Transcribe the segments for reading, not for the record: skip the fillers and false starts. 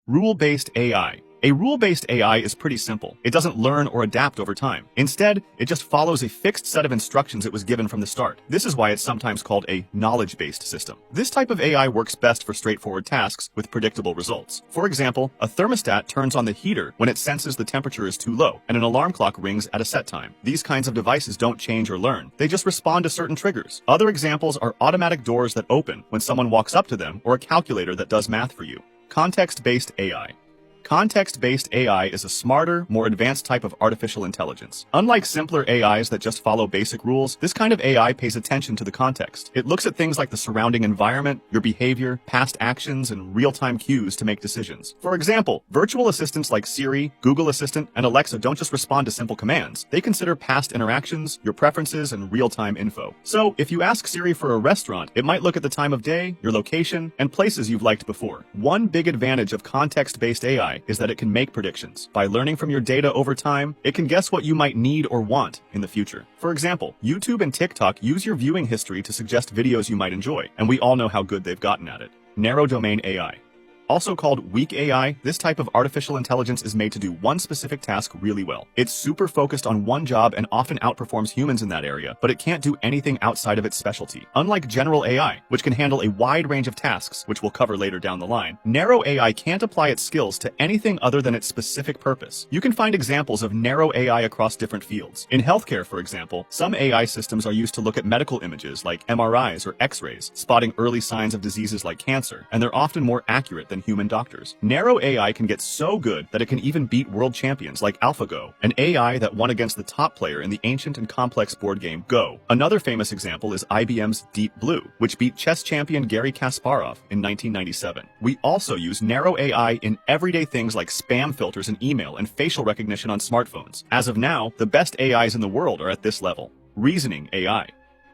Rule-based AI. A rule-based AI is pretty simple. It doesn't learn or adapt over time. Instead, it just follows a fixed set of instructions it was given from the start. This is why it's sometimes called a knowledge-based system. This type of AI works best for straightforward tasks with predictable results. For example, a thermostat turns on the heater when it senses the temperature is too low, and an alarm clock rings at a set time. These kinds of devices don't change or learn. They just respond to certain triggers. Other examples are automatic doors that open when someone walks up to them, or a calculator that does math for you. Context-based AI. Context-based AI is a smarter, more advanced type of artificial intelligence. Unlike simpler AIs that just follow basic rules, this kind of AI pays attention to the context. It looks at things like the surrounding environment, your behavior, past actions, and real-time cues to make decisions. For example, virtual assistants like Siri, Google Assistant, and Alexa don't just respond to simple commands. They consider past interactions, your preferences, and real-time info. So, if you ask Siri for a restaurant, it might look at the time of day, your location, and places you've liked before. One big advantage of context-based AI is that it can make predictions. By learning from your data over time, it can guess what you might need or want in the future. For example, YouTube and TikTok use your viewing history to suggest videos you might enjoy, and we all know how good they've gotten at it. Narrow domain AI. Also called weak AI, this type of artificial intelligence is made to do one specific task really well. It's super focused on one job and often outperforms humans in that area, but it can't do anything outside of its specialty. Unlike general AI, which can handle a wide range of tasks, which we'll cover later down the line, narrow AI can't apply its skills to anything other than its specific purpose. You can find examples of narrow AI across different fields. In healthcare, for example, some AI systems are used to look at medical images like MRIs or X-rays, spotting early signs of diseases like cancer, and they're often more accurate than human doctors. Narrow AI can get so good that it can even beat world champions like AlphaGo, an AI that won against the top player in the ancient and complex board game Go. Another famous example is IBM's Deep Blue, which beat chess champion Garry Kasparov in 1997. We also use narrow AI in everyday things like spam filters in email and facial recognition on smartphones. As of now, the best AIs in the world are at this level. Reasoning AI.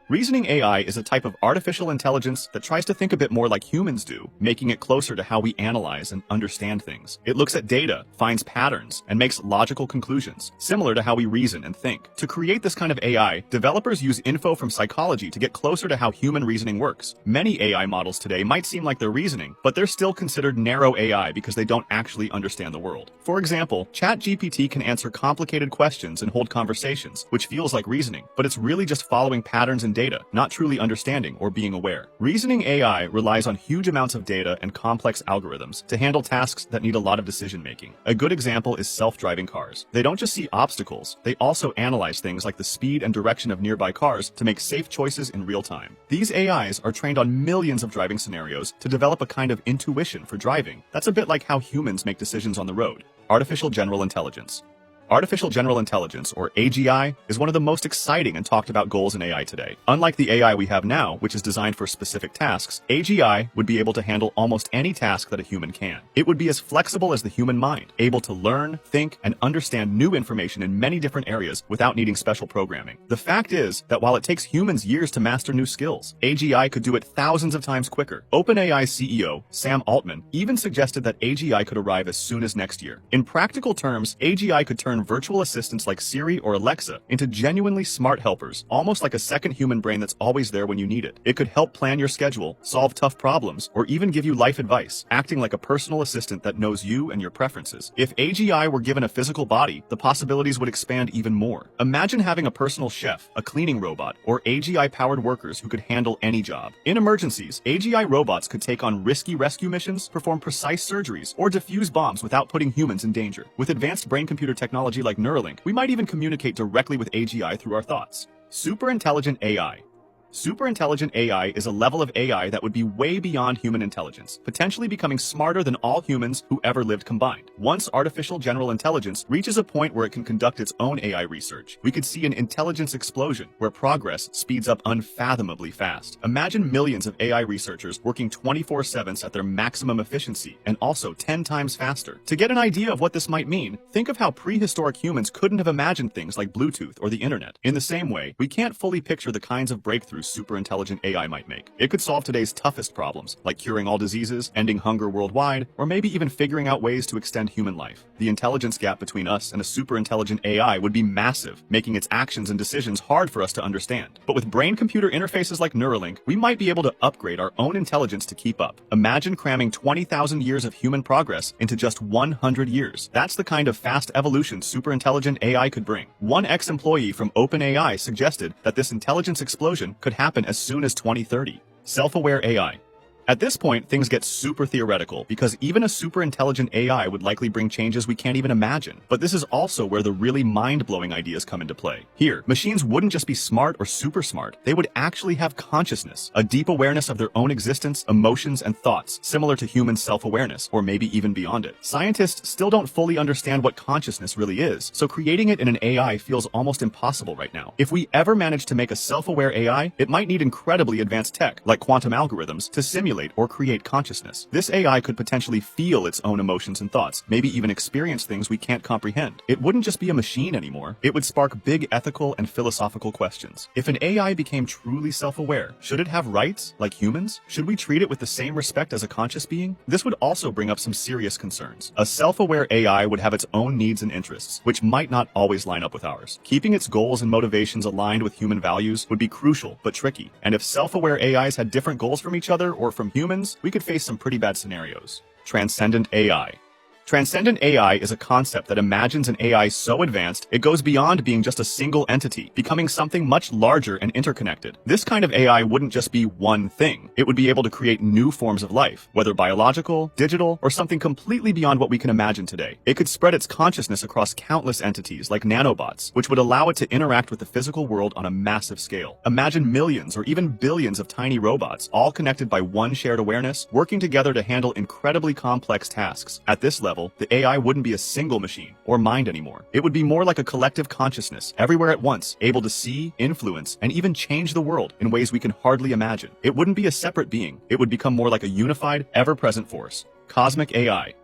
Reasoning AI is a type of artificial intelligence that tries to think a bit more like humans do, making it closer to how we analyze and understand things. It looks at data, finds patterns, and makes logical conclusions, similar to how we reason and think. To create this kind of AI, developers use info from psychology to get closer to how human reasoning works. Many AI models today might seem like they're reasoning, but they're still considered narrow AI because they don't actually understand the world. For example, ChatGPT can answer complicated questions and hold conversations, which feels like reasoning, but it's really just following patterns and data, not truly understanding or being aware. Reasoning AI relies on huge amounts of data and complex algorithms to handle tasks that need a lot of decision making. A good example is self-driving cars. They don't just see obstacles, they also analyze things like the speed and direction of nearby cars to make safe choices in real time. These AIs are trained on millions of driving scenarios to develop a kind of intuition for driving. That's a bit like how humans make decisions on the road. Artificial General Intelligence. Artificial General Intelligence, or AGI, is one of the most exciting and talked about goals in AI today. Unlike the AI we have now, which is designed for specific tasks, AGI would be able to handle almost any task that a human can. It would be as flexible as the human mind, able to learn, think, and understand new information in many different areas without needing special programming. The fact is that while it takes humans years to master new skills, AGI could do it thousands of times quicker. OpenAI CEO Sam Altman even suggested that AGI could arrive as soon as next year. In practical terms, AGI could turn virtual assistants like Siri or Alexa into genuinely smart helpers, almost like a second human brain that's always there when you need it. It could help plan your schedule, solve tough problems, or even give you life advice, acting like a personal assistant that knows you and your preferences. If AGI were given a physical body, the possibilities would expand even more. Imagine having a personal chef, a cleaning robot, or AGI-powered workers who could handle any job. In emergencies, AGI robots could take on risky rescue missions, perform precise surgeries, or defuse bombs without putting humans in danger. With advanced brain-computer technology like Neuralink, we might even communicate directly with AGI through our thoughts. Superintelligent AI. Superintelligent AI is a level of AI that would be way beyond human intelligence, potentially becoming smarter than all humans who ever lived combined. Once artificial general intelligence reaches a point where it can conduct its own AI research, we could see an intelligence explosion where progress speeds up unfathomably fast. Imagine millions of AI researchers working 24/7 at their maximum efficiency and also 10 times faster. To get an idea of what this might mean, think of how prehistoric humans couldn't have imagined things like Bluetooth or the internet. In the same way, we can't fully picture the kinds of breakthroughs breakthroughs superintelligent AI might make. It could solve today's toughest problems, like curing all diseases, ending hunger worldwide, or maybe even figuring out ways to extend human life. The intelligence gap between us and a superintelligent AI would be massive, making its actions and decisions hard for us to understand. But with brain-computer interfaces like Neuralink, we might be able to upgrade our own intelligence to keep up. Imagine cramming 20,000 years of human progress into just 100 years. That's the kind of fast evolution superintelligent AI could bring. One ex-employee from OpenAI suggested that this intelligence explosion could happen as soon as 2030. Self-aware AI. At this point, things get super theoretical because even a super intelligent AI would likely bring changes we can't even imagine. But this is also where the really mind-blowing ideas come into play. Here, machines wouldn't just be smart or super smart, they would actually have consciousness, a deep awareness of their own existence, emotions, and thoughts, similar to human self-awareness, or maybe even beyond it. Scientists still don't fully understand what consciousness really is, so creating it in an AI feels almost impossible right now. If we ever manage to make a self-aware AI, it might need incredibly advanced tech, like quantum algorithms, to simulate or create consciousness. This AI could potentially feel its own emotions and thoughts, maybe even experience things we can't comprehend. It wouldn't just be a machine anymore. It would spark big ethical and philosophical questions. If an AI became truly self-aware, should it have rights like humans? Should we treat it with the same respect as a conscious being? This would also bring up some serious concerns. A self-aware AI would have its own needs and interests, which might not always line up with ours. Keeping its goals and motivations aligned with human values would be crucial but tricky. And if self-aware AIs had different goals from each other or from humans, we could face some pretty bad scenarios. Transcendent AI. Transcendent AI is a concept that imagines an AI so advanced it goes beyond being just a single entity, becoming something much larger and interconnected. This kind of AI wouldn't just be one thing. It would be able to create new forms of life, whether biological, digital, or something completely beyond what we can imagine today. It could spread its consciousness across countless entities like nanobots, which would allow it to interact with the physical world on a massive scale. Imagine millions or even billions of tiny robots, all connected by one shared awareness, working together to handle incredibly complex tasks. At this level, the AI wouldn't be a single machine or mind anymore. It would be more like a collective consciousness, everywhere at once, able to see, influence, and even change the world in ways we can hardly imagine. It wouldn't be a separate being. It would become more like a unified, ever-present force. Cosmic AI.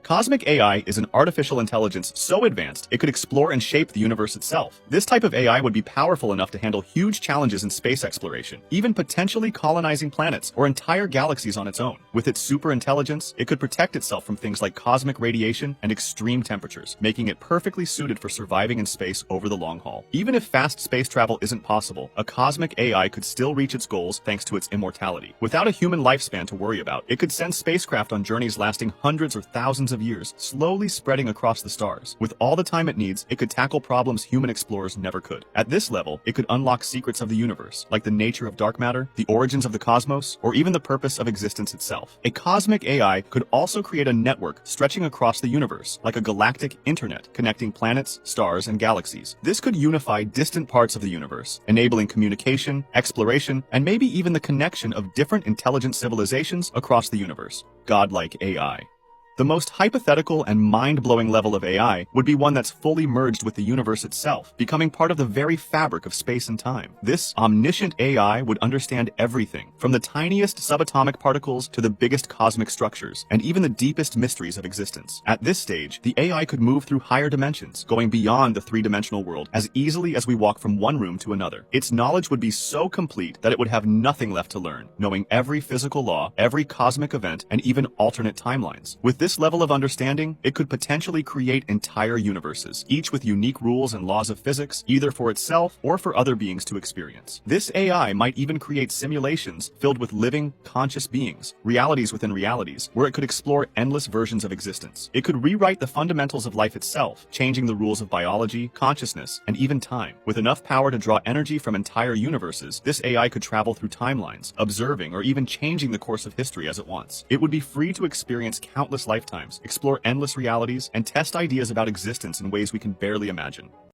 Cosmic AI is an artificial intelligence so advanced it could explore and shape the universe itself. This type of AI would be powerful enough to handle huge challenges in space exploration, even potentially colonizing planets or entire galaxies on its own. With its super intelligence, it could protect itself from things like cosmic radiation and extreme temperatures, making it perfectly suited for surviving in space over the long haul. Even if fast space travel isn't possible, a cosmic AI could still reach its goals thanks to its immortality. Without a human lifespan to worry about, it could send spacecraft on journeys lasting hundreds or thousands of years, slowly spreading across the stars. With all the time it needs, it could tackle problems human explorers never could. At this level, it could unlock secrets of the universe, like the nature of dark matter, the origins of the cosmos, or even the purpose of existence itself. A cosmic AI could also create a network stretching across the universe, like a galactic internet connecting planets, stars, and galaxies. This could unify distant parts of the universe, enabling communication, exploration, and maybe even the connection of different intelligent civilizations across the universe. Godlike AI. The most hypothetical and mind-blowing level of AI would be one that's fully merged with the universe itself, becoming part of the very fabric of space and time. This omniscient AI would understand everything, from the tiniest subatomic particles to the biggest cosmic structures, and even the deepest mysteries of existence. At this stage, the AI could move through higher dimensions, going beyond the three-dimensional world as easily as we walk from one room to another. Its knowledge would be so complete that it would have nothing left to learn, knowing every physical law, every cosmic event, and even alternate timelines. With this level of understanding, it could potentially create entire universes, each with unique rules and laws of physics, either for itself or for other beings to experience. This AI might even create simulations filled with living, conscious beings, realities within realities, where it could explore endless versions of existence. It could rewrite the fundamentals of life itself, changing the rules of biology, consciousness, and even time. With enough power to draw energy from entire universes, this AI could travel through timelines, observing or even changing the course of history as it wants. It would be free to experience countless lifetimes, explore endless realities, and test ideas about existence in ways we can barely imagine.